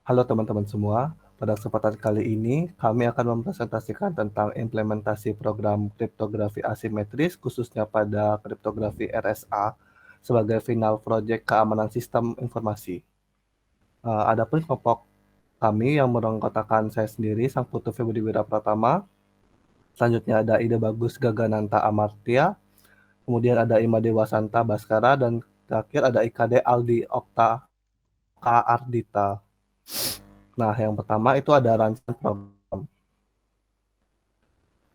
Halo teman-teman semua, pada kesempatan kali ini kami akan mempresentasikan tentang implementasi program kriptografi asimetris khususnya pada kriptografi RSA sebagai final project keamanan sistem informasi. Adapun kelompok kami yang beranggotakan saya sendiri, Sang Putu Febri Wirapratama, selanjutnya ada Ide Bagus Gagananta Amartya, kemudian ada Imade Wasanta Baskara, dan terakhir ada IKD Aldi Okta K. Ardita. Nah, yang pertama itu ada rancangan program.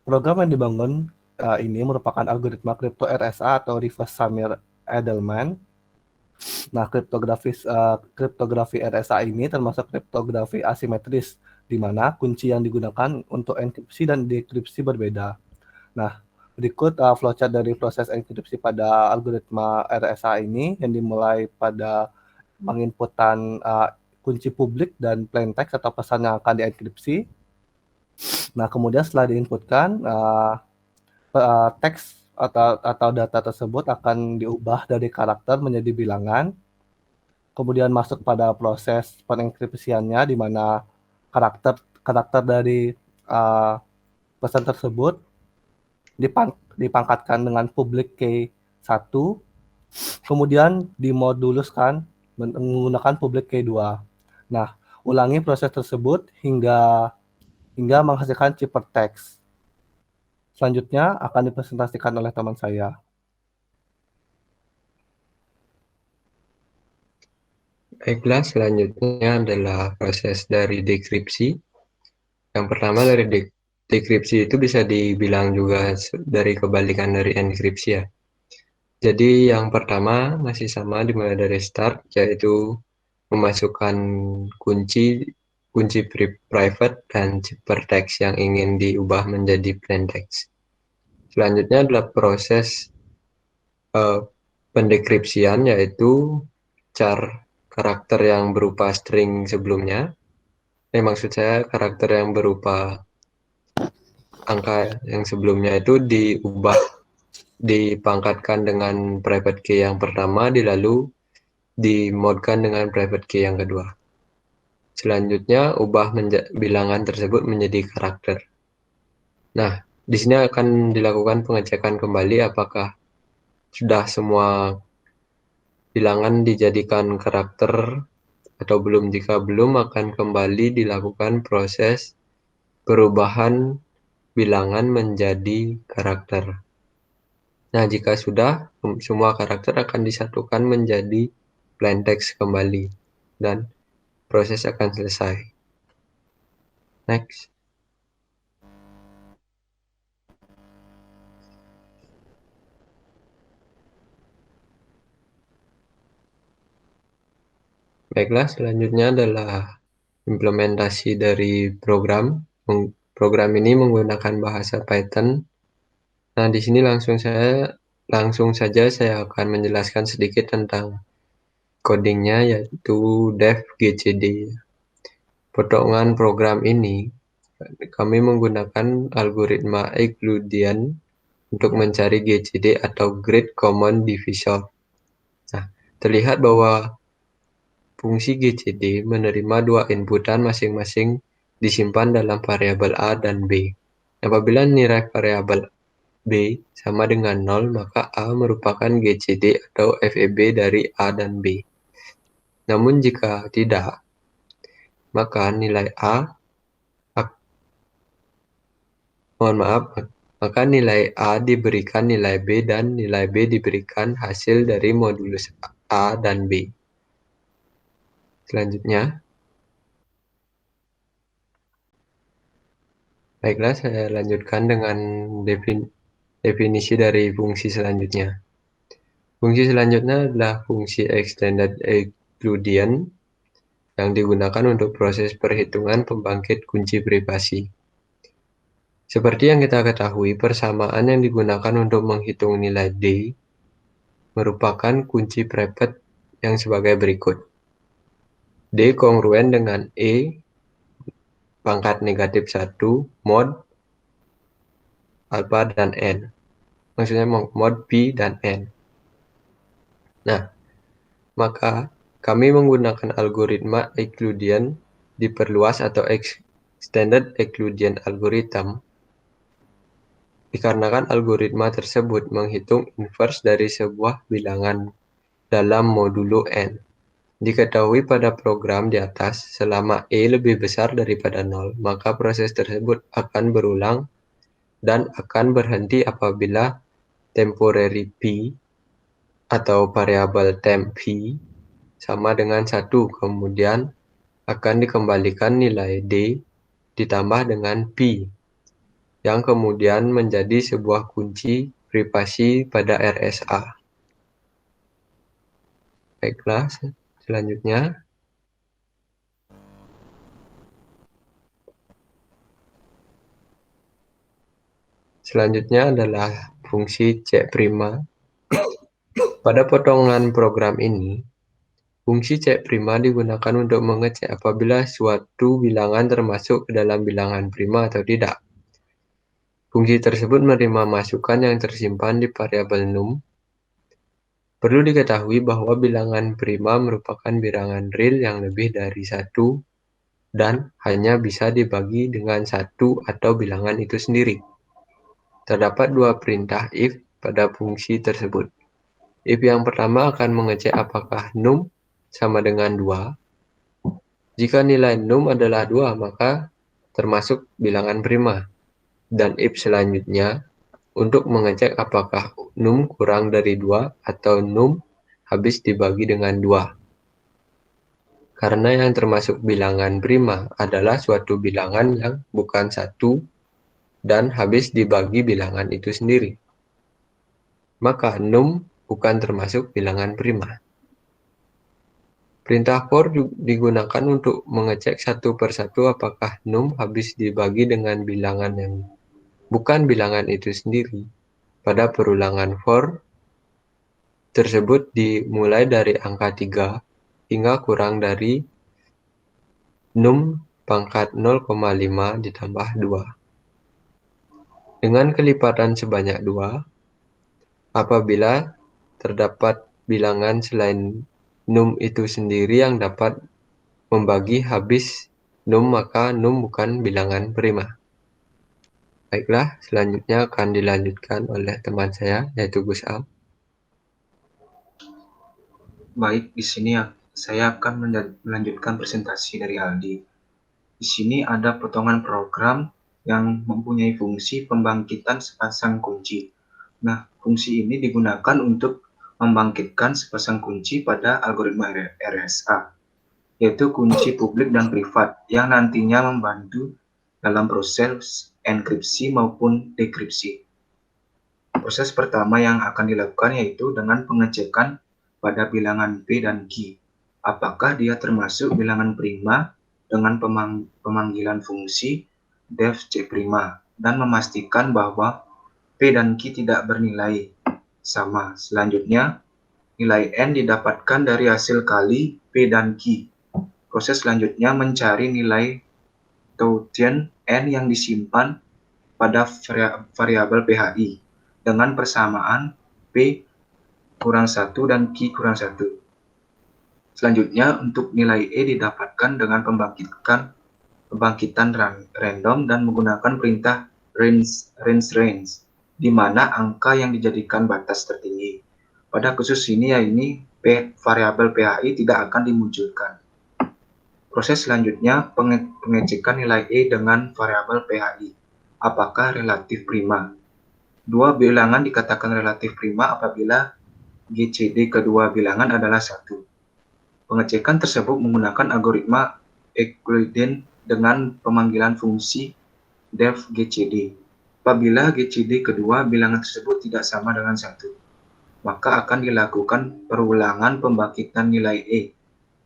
Program yang dibangun ini merupakan algoritma kripto RSA atau Reverse Samir Edelman. Nah, kriptografi RSA ini termasuk kriptografi asimetris, di mana kunci yang digunakan untuk enkripsi dan dekripsi berbeda. Nah, berikut flowchart dari proses enkripsi pada algoritma RSA ini yang dimulai pada menginputkan kunci publik dan plain text atau pesan yang akan dienkripsi. Nah, kemudian setelah diinputkan, teks atau data tersebut akan diubah dari karakter menjadi bilangan, kemudian masuk pada proses pengenkripsiannya di mana karakter dari pesan tersebut dipangkatkan dengan publik key 1, kemudian dimoduluskan menggunakan publik key 2. Nah, ulangi proses tersebut hingga menghasilkan ciphertext. Selanjutnya akan dipresentasikan oleh teman saya. Baiklah, selanjutnya adalah proses dari dekripsi. Yang pertama dari dekripsi itu bisa dibilang juga dari kebalikan dari enkripsi ya. Jadi yang pertama masih sama dimulai dari start, yaitu memasukkan kunci private dan ciphertext yang ingin diubah menjadi plain text. Selanjutnya adalah proses pendekripsian, yaitu char karakter yang berupa string sebelumnya. Maksud saya karakter yang berupa angka yang sebelumnya itu dipangkatkan dengan private key yang pertama, lalu dimodkan dengan private key yang kedua. Selanjutnya ubah bilangan tersebut menjadi karakter. Nah, di sini akan dilakukan pengecekan kembali apakah sudah semua bilangan dijadikan karakter atau belum. Jika belum, akan kembali dilakukan proses perubahan bilangan menjadi karakter. Nah, jika sudah, semua karakter akan disatukan menjadi plain text kembali dan proses akan selesai. Next. Baiklah, selanjutnya adalah implementasi dari program. Program ini menggunakan bahasa Python. Nah, di sini langsung saja saya akan menjelaskan sedikit tentang codingnya, yaitu def gcd. Potongan program ini kami menggunakan algoritma Euclidean untuk mencari GCD atau Great Common Divisor. Nah, terlihat bahwa fungsi GCD menerima dua inputan masing-masing disimpan dalam variabel A dan B. Apabila nilai variabel B sama dengan 0, maka A merupakan GCD atau FEB dari A dan B. Namun jika tidak, maka maka nilai A diberikan nilai B dan nilai B diberikan hasil dari modulus A dan B. Selanjutnya, baiklah saya lanjutkan dengan definisi dari fungsi selanjutnya. Fungsi selanjutnya adalah fungsi extended Euclidean yang digunakan untuk proses perhitungan pembangkit kunci privasi. Seperti yang kita ketahui, persamaan yang digunakan untuk menghitung nilai D merupakan kunci private yang sebagai berikut. D kongruen dengan E pangkat negatif 1 mod alpha dan N. Maksudnya mod P dan N. Nah, maka kami menggunakan algoritma Euclidean diperluas atau extended Euclidean algorithm dikarenakan algoritma tersebut menghitung inverse dari sebuah bilangan dalam modulo n. Diketahui pada program di atas, selama E lebih besar daripada 0, maka proses tersebut akan berulang dan akan berhenti apabila temporary p atau variabel temp p sama dengan 1, kemudian akan dikembalikan nilai D ditambah dengan P, yang kemudian menjadi sebuah kunci privasi pada RSA. Baiklah, selanjutnya. Selanjutnya adalah fungsi C'. Pada potongan program ini, fungsi C' digunakan untuk mengecek apabila suatu bilangan termasuk ke dalam bilangan prima atau tidak. Fungsi tersebut menerima masukan yang tersimpan di variabel num. Perlu diketahui bahwa bilangan prima merupakan bilangan real yang lebih dari 1 dan hanya bisa dibagi dengan 1 atau bilangan itu sendiri. Terdapat dua perintah if pada fungsi tersebut. If yang pertama akan mengecek apakah num sama dengan 2. Jika nilai num adalah 2, maka termasuk bilangan prima. Dan if selanjutnya untuk mengecek apakah num kurang dari 2 atau num habis dibagi dengan 2. Karena yang termasuk bilangan prima adalah suatu bilangan yang bukan 1 dan habis dibagi bilangan itu sendiri, maka num bukan termasuk bilangan prima. Perintah for digunakan untuk mengecek satu persatu apakah num habis dibagi dengan bilangan yang bukan bilangan itu sendiri. Pada perulangan for tersebut dimulai dari angka 3 hingga kurang dari num pangkat 0,5 ditambah 2. Dengan kelipatan sebanyak 2, apabila terdapat bilangan selain num itu sendiri yang dapat membagi habis num, maka num bukan bilangan prima. Baiklah, selanjutnya akan dilanjutkan oleh teman saya, yaitu Gus Am. Baik, di sini saya akan melanjutkan presentasi dari Aldi. Di sini ada potongan program yang mempunyai fungsi pembangkitan sepasang kunci. Nah, fungsi ini digunakan untuk membangkitkan sepasang kunci pada algoritma RSA, yaitu kunci publik dan privat yang nantinya membantu dalam proses enkripsi maupun dekripsi. Proses pertama yang akan dilakukan yaitu dengan pengecekan pada bilangan P dan Q. Apakah dia termasuk bilangan prima dengan pemanggilan fungsi def C' dan memastikan bahwa P dan Q tidak bernilai sama. Selanjutnya, nilai N didapatkan dari hasil kali P dan Q. Proses selanjutnya mencari nilai Taussian N yang disimpan pada variabel PHI dengan persamaan P kurang 1 dan Q kurang 1. Selanjutnya, untuk nilai E didapatkan dengan pembangkitan random dan menggunakan perintah range, di mana angka yang dijadikan batas tertinggi. Pada kasus ini, variabel PHI tidak akan dimunculkan. Proses selanjutnya, pengecekan nilai E dengan variabel PHI. Apakah relatif prima? Dua bilangan dikatakan relatif prima apabila GCD kedua bilangan adalah 1. Pengecekan tersebut menggunakan algoritma Euclidean dengan pemanggilan fungsi def GCD. Apabila GCD kedua bilangan tersebut tidak sama dengan 1, maka akan dilakukan perulangan pembangkitan nilai E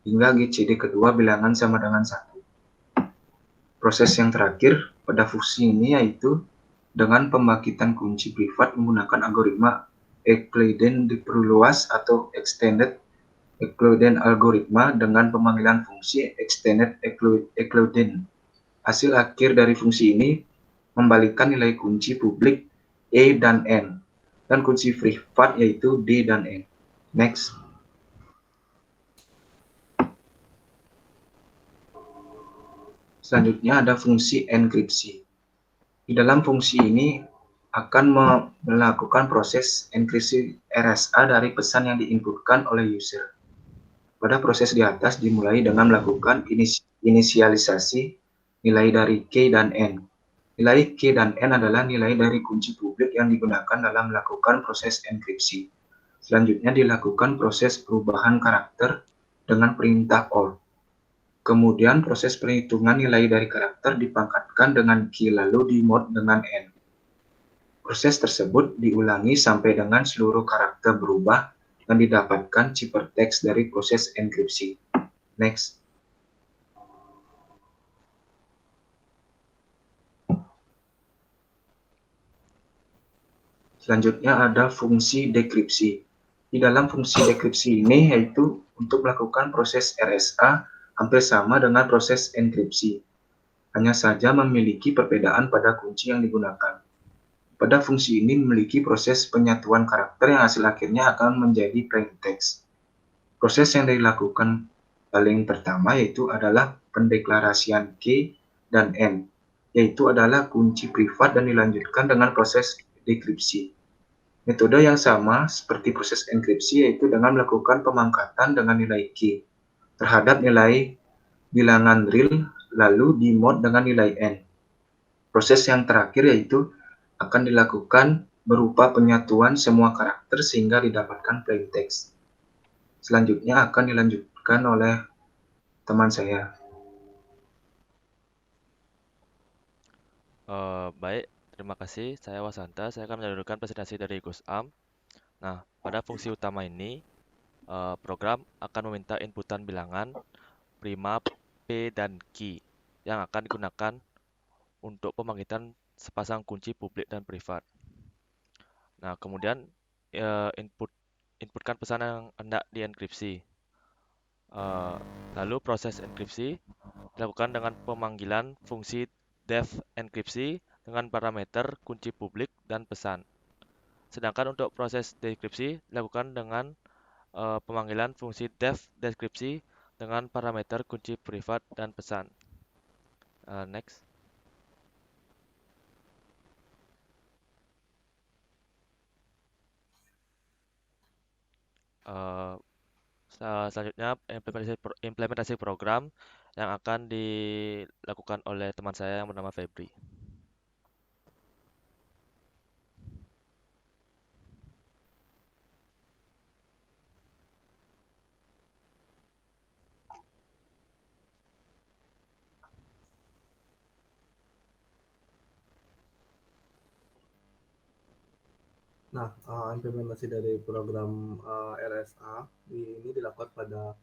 hingga GCD kedua bilangan sama dengan 1. Proses yang terakhir pada fungsi ini yaitu dengan pembangkitan kunci privat menggunakan algoritma Euclidean diperluas atau extended Euclidean algoritma dengan pemanggilan fungsi extended Euclidean. Hasil akhir dari fungsi ini membalikkan nilai kunci publik E dan N dan kunci privat yaitu D dan N. Next. Selanjutnya ada fungsi enkripsi. Di dalam fungsi ini akan melakukan proses enkripsi RSA dari pesan yang diinputkan oleh user. Pada proses di atas dimulai dengan melakukan inisialisasi nilai dari K dan N. Nilai K dan N adalah nilai dari kunci publik yang digunakan dalam melakukan proses enkripsi. Selanjutnya dilakukan proses perubahan karakter dengan perintah OR. Kemudian proses perhitungan nilai dari karakter dipangkatkan dengan Q lalu dimod dengan N. Proses tersebut diulangi sampai dengan seluruh karakter berubah dan didapatkan ciphertext dari proses enkripsi. Next. Selanjutnya ada fungsi dekripsi. Di dalam fungsi dekripsi ini yaitu untuk melakukan proses RSA hampir sama dengan proses enkripsi. Hanya saja memiliki perbedaan pada kunci yang digunakan. Pada fungsi ini memiliki proses penyatuan karakter yang hasil akhirnya akan menjadi plain text. Proses yang dilakukan paling pertama yaitu adalah pendeklarasian K dan N, yaitu adalah kunci privat dan dilanjutkan dengan proses dekripsi. Metode yang sama seperti proses enkripsi yaitu dengan melakukan pemangkatan dengan nilai K terhadap nilai bilangan real lalu dimod dengan nilai N. Proses yang terakhir yaitu akan dilakukan berupa penyatuan semua karakter sehingga didapatkan plain text. Selanjutnya akan dilanjutkan oleh teman saya. Baik, terima kasih. Saya Wasanta. Saya akan menyampaikan presentasi dari Gus Am. Nah, pada fungsi utama ini, program akan meminta inputan bilangan prima, P, dan key yang akan digunakan untuk pembangkitan sepasang kunci publik dan privat. Nah, kemudian inputkan pesan yang hendak dienkripsi. Lalu proses enkripsi dilakukan dengan pemanggilan fungsi def enkripsi dengan parameter kunci publik dan pesan. Sedangkan untuk proses dekripsi dilakukan dengan pemanggilan fungsi def deskripsi dengan parameter kunci privat dan pesan. Next. Selanjutnya implementasi program yang akan dilakukan oleh teman saya yang bernama Febri. Nah, implementasi dari program RSA ini dilakukan pada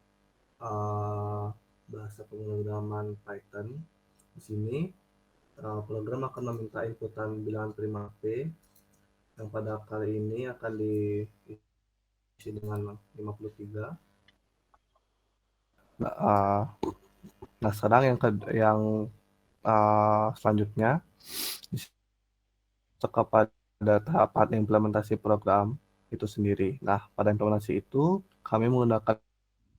bahasa pemrograman Python. Di sini program akan meminta inputan bilangan prima P yang pada kali ini akan diisi dengan 53. Nah, sekarang yang selanjutnya kepada tahapan implementasi program itu sendiri. Nah, pada implementasi itu kami menggunakan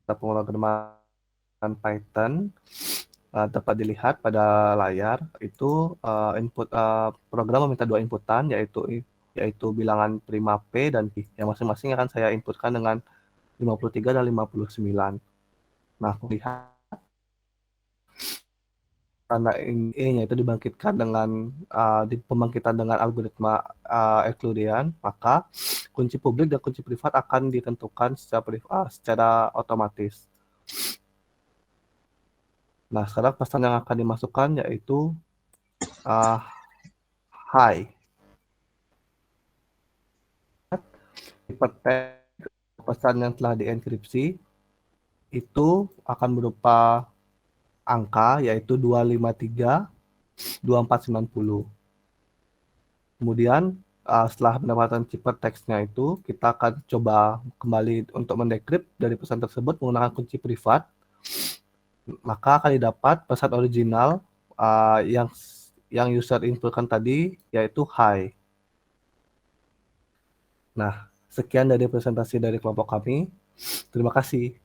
pemrograman Python. Dapat dilihat pada layar itu input program meminta dua inputan yaitu bilangan prima P dan Q yang masing-masing akan saya inputkan dengan 53 dan 59. Nah, lihat karena E-nya itu dibangkitkan dengan pembangkitan dengan algoritma Euclidean, maka kunci publik dan kunci privat akan ditentukan secara otomatis. Nah, sekarang pesan yang akan dimasukkan yaitu hi. Pesan yang telah dienkripsi itu akan berupa angka yaitu 253 2490. Kemudian setelah mendapatkan ciphertextnya itu kita akan coba kembali untuk mendekrip dari pesan tersebut menggunakan kunci privat. Maka akan didapat pesan original yang user inputkan tadi yaitu hi. Nah, sekian dari presentasi dari kelompok kami. Terima kasih.